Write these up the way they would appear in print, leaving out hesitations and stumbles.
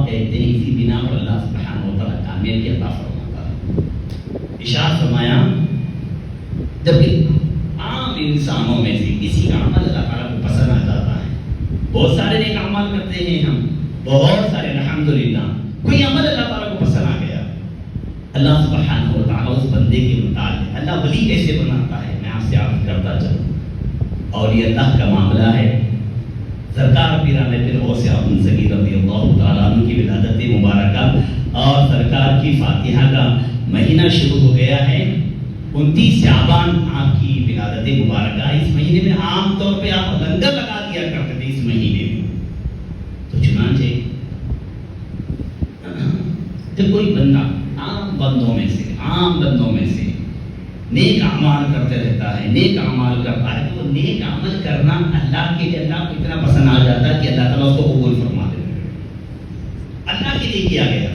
آپ کہتے ہیں اسی بنا پر اللہ سبحانہ و تعالیٰ کامیابی عطا فرماتا ہے۔ ارشاد فرمایا جب عام انسانوں میں سے کسی کا عمل اللہ تعالیٰ کو پسند آ جاتا ہے، بہت سارے نیک اعمال کرتے ہیں ہم، بہت سارے الحمدللہ، کوئی عمل اللہ تعالیٰ کو پسند آ گیا، اللہ سبحانہ و تعالیٰ اس بندے کے متعلق اللہ ولی کیسے بناتا ہے میں آپ سے عرض کرتا چلوں۔ اور یہ اللہ کا معاملہ ہے۔ سرکار پیران پیر غوث اعظم صغیر رضی اللہ تعالیٰ عنہ کی ولادت مبارکہ اور سرکار کی فاتحہ کا مہینہ شروع ہو گیا ہے۔ 29 شعبان آپ کی ولادت مبارکہ، اس مہینے میں عام طور پہ آپ لنگر لگا دیا کرتے تھے اس مہینے میں۔ تو چنانچہ جب کوئی بندہ عام بندوں میں سے نیک اعمال کرتے رہتا ہے، نیک اعمال کرتا ہے، تو وہ نیک عمل کرنا اللہ کے لیے اللہ کو اتنا پسند آ جاتا ہے کہ اللہ تعالیٰ اس کو قبول فرما دیتا ہے۔ اللہ کے لیے کیا گیا،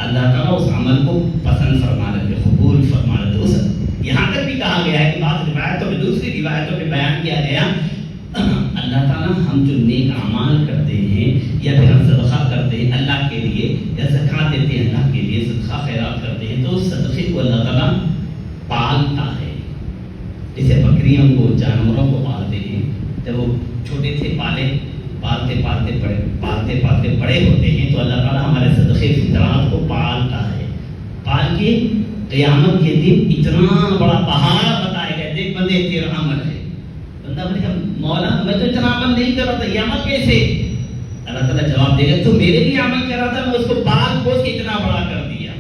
اللہ تعالیٰ اس عمل کو پسند فرما لیتے، قبول فرما لیتے۔ یہاں تک بھی کہا گیا ہے کہ بعض روایتوں میں، دوسری روایتوں میں بیان کیا گیا اللہ تعالیٰ ہم جو نیک اعمال کرتے ہیں یا پھر ہم صدقہ کرتے ہیں اللہ کے لیے یا زکوٰۃ دیتے ہیں اللہ کے لیے، صدقہ خیرات کرتے ہیں، تو اس صدقے کو اللہ تعالیٰ پالتا ہے۔ جیسے بکریوں کو، جانوروں کو پالتے ہیں، جب وہ چھوٹے سے پالتے پالتے بڑے ہوتے ہیں تو اللہ تعالیٰ ہمارے صدقے فطرات کو پالتا ہے۔ پال کے قیامت کے دن اتنا بڑا پہاڑ بتائے گئے، دیکھ بندے تیرا عمل ہے۔ بندہ بولے مولا میں تو اتنا عمل نہیں کر رہا تھا، یہ عمل کیسے؟ اللہ تعالیٰ جواب دے گا تو میرے لیے عمل کر رہا تھا، میں اس کو پال پوس کے اتنا بڑا کر دیا۔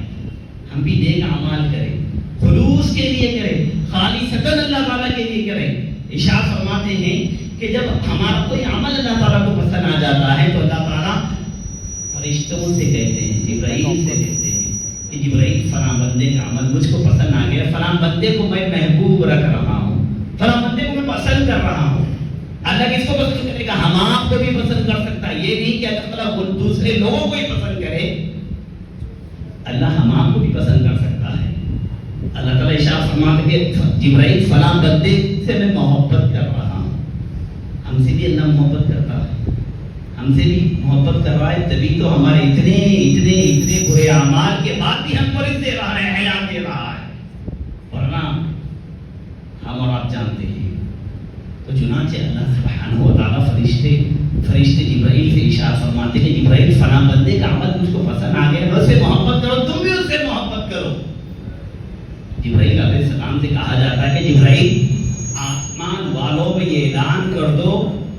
ہم بھی نیک اعمال کریں، خلوص کے لیے کریں، خالصتاً اللہ تعالیٰ کے لیے کریں۔ ارشاد فرماتے ہیں کہ جب ہمارا کوئی عمل اللہ تعالیٰ کو پسند آ جاتا ہے تو اللہ تعالیٰ فرشتوں سے کہتے ہیں، جبرائیل سے کہتے ہیں کہ جبرائیل فلاں بندے کا عمل مجھ کو پسند آ گیا، فلاں بندے کو میں محبوب رکھ رہا ہوں، فلاں بندے کو میں پسند کر رہا ہوں۔ اللہ کس کو پسند کرے گا؟ ہم آپ کو بھی پسند کر سکتا ہے، یہ نہیں کہ اللہ تعالیٰ دوسرے لوگوں کو ہی پسند کرے، اللہ ہم آپ کو بھی پسند کر سکتا ہے۔ اللہ تعالیٰ ارشاد فرماتے ہیں کہ جبرائیل فلاں بندے سے میں محبت کر رہا ہوں۔ ہم سے بھی اللہ محبت کرتا ہے، ہم سے بھی محبت کر رہا ہے، تبھی تو ہمارے اتنے برے اعمال کے بعد بھی ہم کو رزق دے رہا ہے، حیات دے رہا ہے، ورنہ ہم اور آپ جانتے ہیں۔ تو چنانچہ اللہ سبحانہ و تعالیٰ فرشتے جبرائیل سے ارشاد فرماتے ہیں جبرائیل فلاں بندے کا عمل مجھ کو پسند آ گیا، اس سے محبت کرو، تم بھی اس سے محبت کرو۔ جبرائیل علیہ السلام سے کہا جاتا ہے کہ جبرائیل آسمان والوں میں یہ اعلان کر دو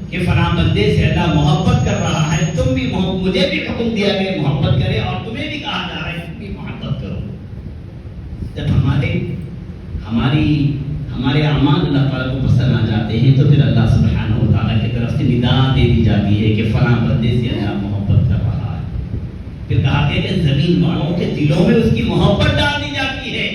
کہ فلاں بندے سے اللہ محبت کر رہا ہے، تم بھی مجھے بھی حکم دیا گیا محبت کرے، اور تمہیں بھی کہا جا رہا ہے تم بھی محبت کرو۔ جب ہمارے اعمال اللہ تعالیٰ کو پسند آ جاتے ہیں تو پھر اللہ سبحانہ و تعالیٰ کی طرف سے ندا دے دی جاتی ہے کہ فلاں بندے سے اللہ محبت کر رہا ہے۔ پھر کہا گیا کہ زمین والوں کے دلوں میں اس کی محبت ڈال دی جاتی ہے،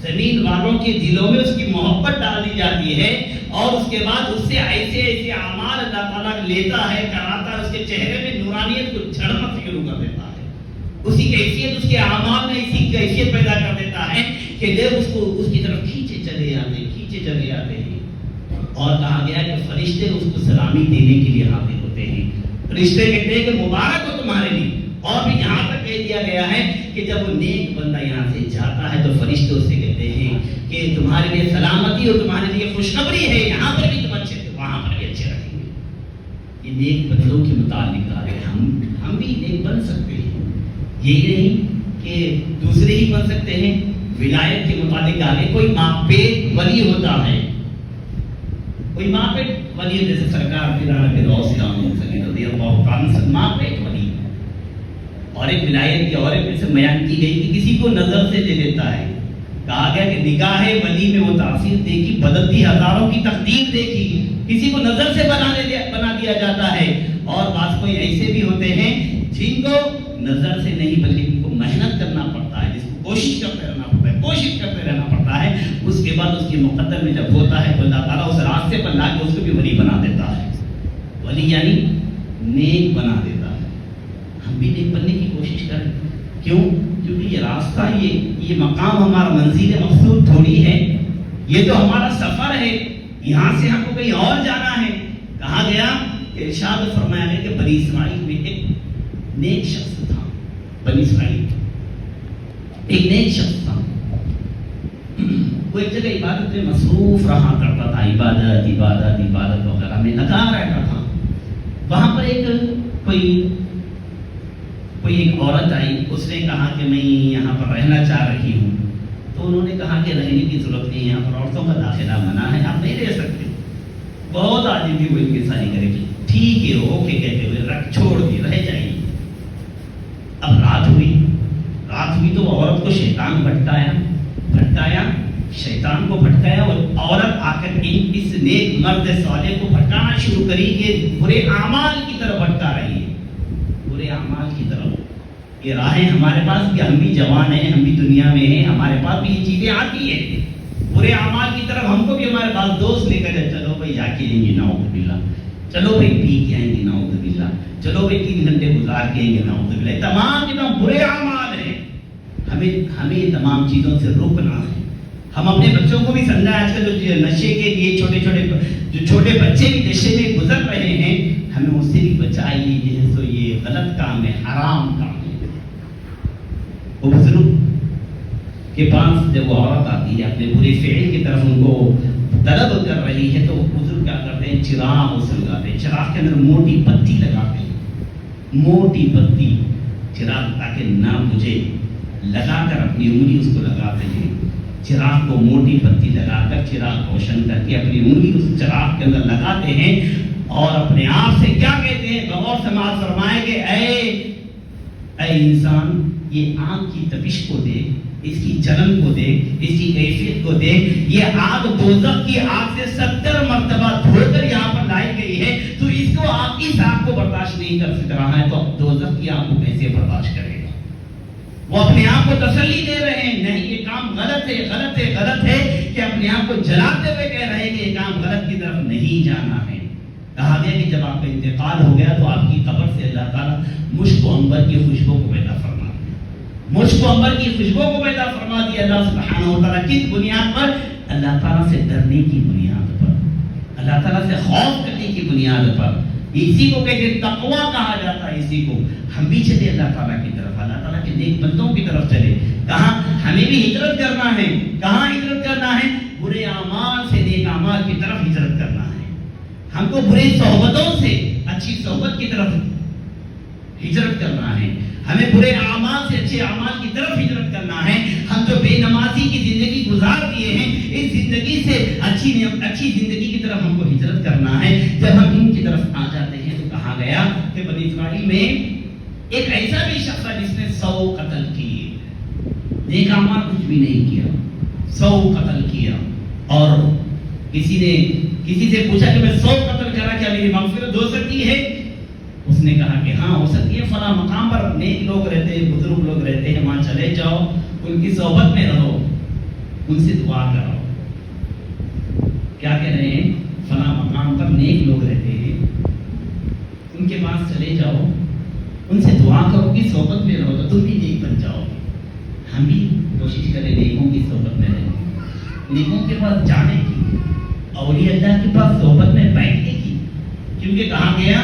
زمین والوں کے دلوں میں اس کی محبت ڈال دی جاتی ہے، اور اس کے بعد اس سے ایسے اعمال اللہ تعالیٰ لیتا ہے، کراتا ہے، اس کے چہرے میں نورانیت کو جھڑنا شروع کر دیتا ہے، اسی کیفیت اس کے اعمال میں اسی کیفیت پیدا کر دیتا ہے کہ جب اس کو اس کی طرف کھینچے چلے آتے ہیں۔ اور کہا گیا کہ فرشتے اس کو سلامی دینے کے لیے حاضر ہوتے ہیں، فرشتے کہتے ہیں کہ مبارک ہو تمہارے لیے۔ اور بھی یہاں تک کہہ دیا گیا ہے کہ جب وہ نیک بندہ یہاں سے جاتا ہے تو فرشتے اس سے کہتے ہیں کہ تمہارے لیے سلامتی اور تمہارے لیے خوشخبری ہے، یہاں پر بھی تم اچھے تھے، وہاں پر بھی اچھے رہیں گے۔ یہ نیک بندوں کے متعلق آ رہے ہم بھی نیک بن سکتے ہیں، یہی نہیں کہ دوسرے ہی بن سکتے ہیں۔ ولایت کے متعلق آگے کوئی ماں پیٹ ولی ہوتا ہے، کوئی ماں پیٹ ولی ہے، جیسے سرکار پیران پیر غوث اعظم صغیر رضی اللہ تعالیٰ عنہ ماں پیٹ ولی، اور ایک ولایت کی اور ایک سے بیان کی گئی کہ کسی کو نظر سے لے لیتا ہے۔ کہا گیا کہ نگاہ ولی میں وہ تاثیر دیکھی، بدلتی ہزاروں کی تقدیر دیکھی، کسی کو نظر سے بنا دیا جاتا ہے۔ اور بعض کوئی ایسے بھی ہوتے ہیں جن کو نظر سے نہیں بلکہ ان کو محنت کرنا پڑتا ہے، جس کو کوشش کرتے رہنا پڑتا ہے، اس کے بعد اس کے مقدر میں جب ہوتا ہے تو اللہ تعالیٰ اس راستے پر لا کے اس کو بھی ولی بنا دیتا ہے، ولی یعنی نیک بنا دیتا ہے۔ ہم بھی نیک بننے کی کوشش کریں، کیونکہ یہ راستہ، یہ مقام ہمارا منزل مقصود تھوڑی ہے، یہ تو ہمارا سفر ہے، یہاں سے ہم کو کہیں اور جانا ہے۔ کہا گیا کہ ارشاد فرمایا ہے کہ بنی اسرائیل میں ایک نیک شخص تھا بنی اسرائیل، ایک نیک شخص تھا. وہ ایک جگہ عبادت میں مصروف رہا کرتا تھا، عبادت عبادت عبادت وغیرہ میں لگا رہتا تھا. وہاں پر کوئی ایک عورت آئی، اس نے کہا کہ میں یہاں پر رہنا چاہ رہی ہوں. تو انہوں نے کہا کہ رہنے کی ضرورت نہیں، یہاں پر عورتوں کا داخلہ منع ہے، آپ نہیں رہ سکتے. بہت آدمی بھی وہ ان کی ساری کرے گی، ٹھیک ہے اوکے کہتے ہوئے چھوڑ دی، رہ جائیے. اب رات ہوئی تو عورت کو شیطان بھٹکایا، شیطان کو بھٹکایا، اور عورت آ کر اس نیک مرد صالح کو بھٹکانا شروع کری کہ برے اعمال کی طرف بھٹکا رہی ہے، برے اعمال کی طرف. یہ راہیں ہمارے پاس کہ ہم بھی جوان ہیں، ہم بھی دنیا میں ہیں، ہمارے پاس بھی یہ چیزیں آتی ہیں برے اعمال کی طرف. ہم کو بھی ہمارے پاس دوست لے کر چلو بھائی جا کے لیں گے نعوذ باللہ، چلو بھائی پی کے آئیں گے نعوذ باللہ، چلو بھائی 3 گھنٹے گزار کے آئیں گے نعوذ باللہ. تمام برے اعمال ہیں. ہمیں تمام چیزوں سے روکنا ہے. ہم اپنے بچوں کو بھی سمجھائیں، آج کل جو نشے کے لیے چھوٹے بچے بھی نشے میں گزر رہے ہیں، ہمیں اس سے بھی بچائیے. یہ غلط کام ہے، حرام کام ہے. وہ بزرگ کے پاس جب وہ عورت آتی ہے اپنے برے فعل کی طرف ان کو طلب کر رہی ہے، تو بزرگ کیا کرتے ہیں، چراغ لگاتے ہیں. چراغ کے اندر موٹی پتی لگاتے ہیں، موٹی پتی چراغ تاکہ نہ بجھے، لگا کر اپنی انگلی اس کو لگاتے ہیں. چراغ کو موٹی پتی لگا کر چراغ روشن کر کے اپنی انگلی اس چراغ کے اندر لگاتے ہیں، اور اپنے آپ سے کیا کہتے ہیں، غور سماعت فرمائیں کہ اے انسان، یہ آگ کی تپش کو دیکھ، اس کی جلن کو دیکھ، اس کی کیفیت کو دیکھ. یہ آگ دوزخ کی آگ سے 70 مرتبہ دھو کر یہاں پر لائی گئی ہے. تو اس آگ کو برداشت نہیں کر سک رہا ہے، تو دوزخ کی آگ کو کیسے برداشت کرے گا؟ وہ اپنے آپ کو تسلی دے رہے ہیں، نہیں یہ کام غلط ہے، غلط ہے، غلط ہے، کہ اپنے آپ کو جلاتے ہوئے کہہ رہے ہیں کہ یہ کام غلط کی طرف نہیں جانا ہے. کہا گیا کہ جب آپ کا انتقال ہو گیا تو آپ کی قبر سے اللہ تعالیٰ مشک و عنبر کی خوشبو کو پیدا فرما دیا. مشک و عنبر کی خوشبو کو پیدا فرما دیا اللہ سبحانہ و تعالیٰ. کس بنیاد پر؟ اللہ تعالیٰ سے ڈرنے کی بنیاد پر، اللہ تعالیٰ سے خوف کرنے کی بنیاد پر. اسی کو کہتے ہیں تقویٰ کہا جاتا ہے. اسی کو ہم بھی چلے اللہ تعالیٰ کی طرف، اللہ تعالیٰ کے نیک بندوں کی طرف چلے. کہاں ہمیں بھی ہجرت کرنا ہے، کہاں ہجرت کرنا ہے؟ برے اعمال سے نیک اعمال کی طرف ہجرت کرنا ہے. ہم کو برے صحبتوں سے اچھی صحبت کی طرف ہجرت کرنا ہے. ہمیں برے اعمال سے اچھے اعمال کی طرف ہجرت کرنا ہے. ہم جو بے نمازی کی زندگی گزار دیے ہیں، اس زندگی سے اچھی زندگی کی طرف ہم کو ہجرت کرنا ہے. جب ہم ان کی طرف آ جاتے ہیں تو کہا گیا کہ بنی اسرائیل میں ایک ایسا بھی شخص ہے جس نے 100 قتل کیے، نیک اعمال کچھ بھی نہیں کیا، 100 قتل کیا. اور کسی سے پوچھا کہ میں 100 قتل کرا، کیا میری مغفرت ہو سکتی ہے؟ اس نے کہا کہ ہاں ہو سکتی ہے، فلاں مقام پر نیک لوگ رہتے ہیں، بزرگ لوگ رہتے ہیں، وہاں چلے جاؤ، ان کی صحبت میں رہو، ان سے دعا کرو. کیا کہہ رہے ہیں؟ فلاں مقام پر نیک لوگ رہتے ہیں، ان کے پاس چلے جاؤ، ان سے دعا کرو، کی صحبت میں رہو تو تم بھی نیک بن جاؤ. ہم بھی کوشش کریں نیکوں کی صحبت میں رہنے، نیکوں کے پاس جانے کی، اولیاء اللہ کے پاس صحبت میں بیٹھنے کی. کیونکہ کہا گیا،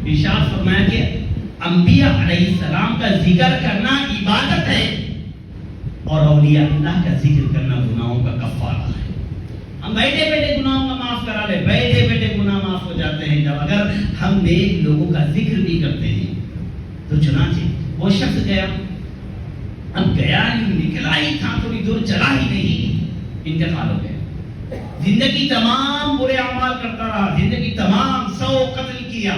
ارشاد فرمایا کہ انبیاء علیہ السلام کا ذکر کرنا عبادت ہے، اور اولیاء اللہ کا ذکر کرنا گناہوں کا کفارہ ہے. ہم بیٹھے بیٹھے گناہوں کا معاف کرا لے، بیٹھے بیٹھے گناہ معاف ہو جاتے ہیں جب اگر ہم نیک لوگوں کا ذکر بھی کرتے ہیں. تو چنانچہ وہ شخص گیا، اب گیا نکلا ہی تھا، تھوڑی دور چلا ہی نہیں، انتقال ہو گیا. زندگی تمام برے اعمال کرتا رہا، زندگی تمام 100 قتل کیا.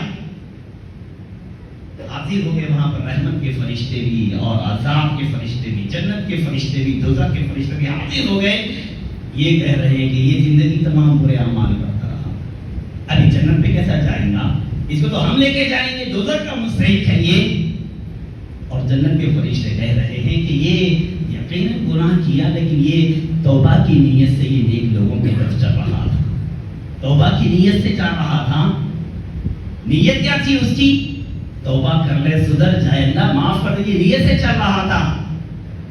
حاضر ہو گئے وہاں پر رحمت کے فرشتے بھی اور عذاب کے فرشتے بھی، جنت کے فرشتے بھی، دوزخ کے فرشتے بھی حاضر ہو گئے. یہ کہہ رہے ہیں کہ یہ زندگی تمام برے اعمال کرتا رہا، ابھی جنت پہ کیسا جائیں گا؟ اس کو تو ہم لے کے جائیں گے، دوزخ کا مستحق ہے یہ. اور جنت کے فرشتے کہہ رہے ہیں کہ یہ یقیناً گناہ کیا، لیکن یہ توبہ کی نیت سے یہ نیک لوگوں کی طرف چل رہا تھا، توبہ کی نیت سے چل رہا تھا. نیت کیا تھی اس کی؟ توبہ کر لے، سدھر جائے، اللہ معاف کر دے، یہ نیت سے چل رہا تھا.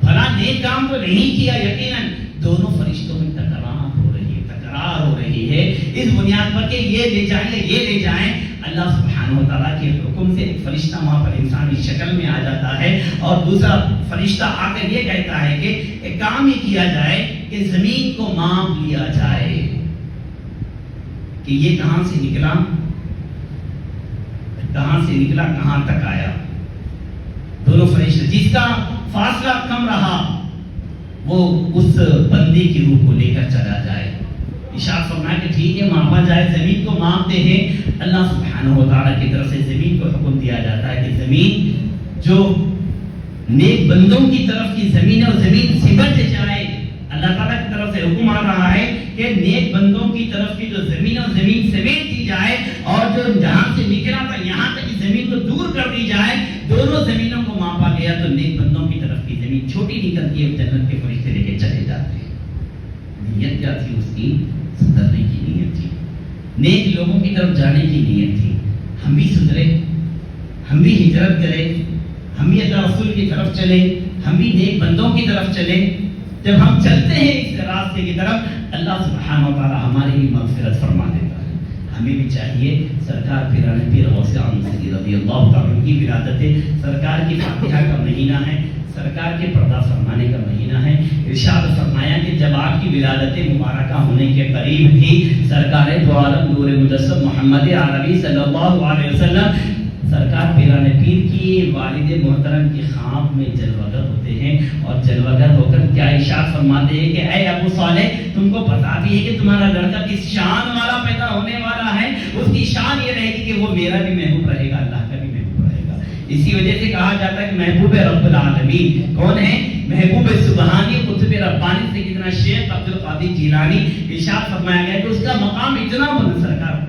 بھلا نیک کام تو نہیں کیا. یقیناً دونوں فرشتوں میں ٹکراہٹ ہو رہی ہے، ٹکرا برقرار ہو رہی ہے اس بنیاد پر کہ یہ لے جائیں یا یہ لے جائیں، اللہ سبحانہ و تعالیٰ کے حکم سے ایک فرشتہ وہاں پر انسانی شکل میں آ جاتا ہے، اور دوسرا فرشتہ آ کر یہ کہتا ہے کہ ایک کام یہ کیا جائے کہ زمین کو ماپ لیا جائے کہ یہ کہاں سے نکلا کہاں تک آیا۔ دونوں فرشتے جس کا فاصلہ کم رہا وہ اس بندے کی روح کو لے کر چلا جائے۔ ارشاد فرمایا کہ ٹھیک ہے ماپا جائے، زمین کو ماپتے ہیں۔ اللہ سبحانہ و تعالیٰ کی طرف سے زمین کو حکم دیا جاتا ہے کہ زمین جو نیک بندوں کی طرف کی زمین ہے وہ زمین سمٹ جائے۔ اللہ تعالیٰ کی طرف سے حکم آ رہا ہے کہ نیک بندوں کی طرف کی جو زمین ہے وہ زمین سمیٹ دی جائے، اور جو جہاں سے نکلا تھا یہاں تک کی زمین کو دور کر دی جائے۔ دونوں زمینوں کو ماپا گیا تو نیک بندوں کی طرف کی زمین چھوٹی نکلتی ہے، جنت کے فرشتے لے کے چلے جاتے ہیں۔ نیت کیا تھی اس کی؟ سدھرنے کی نیت تھی، نیک لوگوں کی طرف جانے کی نیت تھی۔ ہم بھی سدھرے، ہم بھی ہجرت کریں، ہم بھی اللہ رسول کی طرف چلیں، ہم بھی نیک بندوں کی طرف چلیں۔ جب ہم چلتے ہیں اس راستے کی طرف، اللہ سبحانہ و تعالی ہماری بھی مغفرت فرما دیتا ہے۔ ہمیں بھی چاہیے سرکار پیران پیر غوث اعظم سید رضی اللہ تعالیٰ عنہ کی ولادت ہے، سرکار کی فاتحہ کا مہینہ ہے، سرکار کے پردہ فرمانے کا مہینہ ہے۔ ارشاد فرمایا کہ جب آپ کی ولادت مبارکہ ہونے کے قریب تھی، سرکار دو عالم نور مجسم محمد عربی صلی اللہ علیہ وسلم سرکار پیران پیر کی والد محترم کی خواب میں جلوگر ہوتے ہیں، اور جلوگر ہو کر کیا ارشاد فرماتے ہیں کہ اے ابو صالح، تم کو پتا بھی ہے کہ تمہارا لڑکا کس شان والا پیدا ہونے والا ہے؟ اس کی شان یہ رہے گی کہ وہ میرا بھی محبوب رہے گا، اللہ کا بھی محبوب رہے گا۔ اسی وجہ سے کہا جاتا ہے کہ محبوب رب العالمین کون ہے؟ محبوب سبحانی قطب ربانی سیدنا شیخ عبد القادر جیلانی۔ ارشاد فرمایا گیا کہ اس کا مقام اتنا بلند، سرکار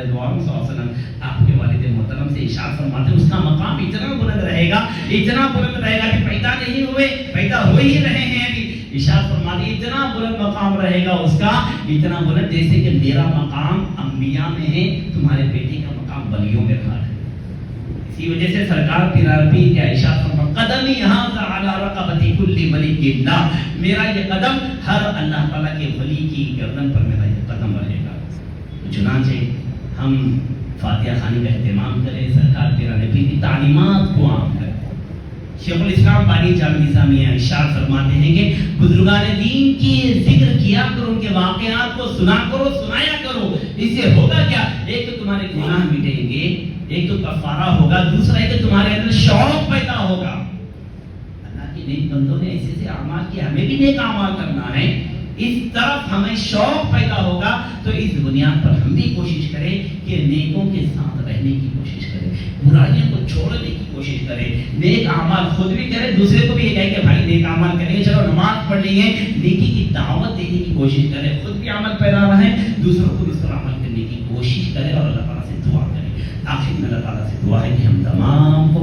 دو عالم صلی اللہ علیہ وسلم آپ کے والد محترم سے ارشاد فرماتے ہیں اس کا مقام اتنا بلند رہے گا، اتنا بلند رہے گا کہ پیدا نہیں ہوئے، پیدا ہو ہی رہے ہیں ابھی۔ ارشاد فرماتے ہیں اتنا بلند مقام رہے گا اس کا، اتنا بلند جیسے کہ میرا مقام انبیاء میں ہے، تمہارے بیٹے کا مقام ولیوں میں رہا ہے۔ اسی وجہ سے سرکار پیرارپی کیا ارشاد فرماتے قدمی ھذا علی رقبۃ کل ملک اللہ، میرا یہ قدم ہر اللہ تعالیٰ کے ولی کی گردن پر میرا یہ قدم رہے گا۔ چنانچہ ہم فاتحہ خوانی کا اہتمام کریں، سرکار پیران پیر کی تعلیمات کو عام کریں۔ شیخ الاسلام بانی جامع نظامیہ ارشاد فرماتے ہیں کہ بزرگان دین کی ذکر کیا کرو، ان کے واقعات کو سنا کرو، سنایا کرو۔ اس سے ہوگا کیا؟ ایک تو تمہارے گناہ مٹیں گے، ایک تو کفارہ ہوگا، دوسرا ہے کہ تمہارے اندر شوق پیدا ہوگا۔ اللہ کے نیک بندوں نے ایسے سے اعمال کیے، ہمیں بھی نیک اعمال کرنا ہے، اس طرف ہمیں شوق پیدا ہوگا تو اس بنیاد پر ہم بھی کوشش کریں کہ نیکوں کے ساتھ رہنے کی کوشش کریں، برائیوں کو چھوڑنے کی کوشش کریں، نیک اعمال خود بھی کریں، دوسرے کو بھی یہ کہیں کہ بھائی نیک اعمال کریں گے، چلو نماز پڑھ لیں گے، نیکی کی دعوت دینے کی کوشش کریں، خود بھی عمل پیدا رہیں، دوسروں کو اس پر عمل کرنے کی کوشش کریں، اور اللہ تعالیٰ سے دعا کریں۔ آخر میں اللہ تعالیٰ سے دعا ہے کہ ہم تمام